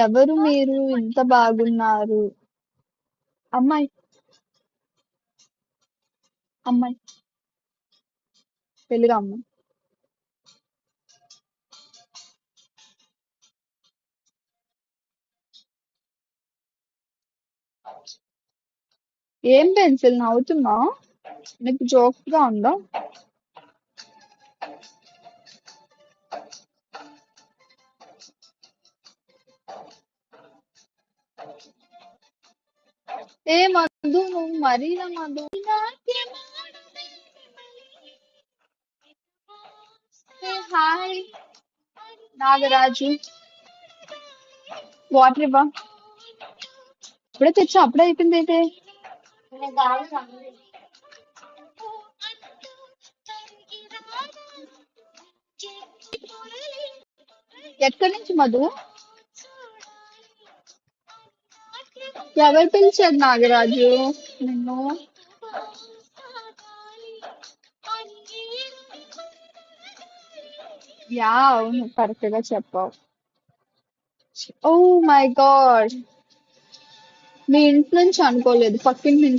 ఎవరు మీరు ఇంత బాగున్నారు? అమ్మాయి, అమ్మాయి, తెలుగు అమ్మాయి. ఏం పెన్సిల్ నవ్వుతున్నా? నీకు జోక్ గా ఉందా? ఏ మధు, నువ్వు మరీనా మధు. ఏ హాయ్ నాగరాజు, వాటర్ ఇవ్వ. ఇప్పుడే తెచ్చా, అప్పుడే అయిపోయింది అయితే. ఎక్కడి నుంచి మధు? ఎవరు పిలిచారు నాగరాజు నిన్ను? యా, అవును, కరెక్ట్ గా చెప్పావు. ఓ మై గాడ్, మీ ఇంటి నుంచి అనుకోలేదు, పక్కింటి నుంచి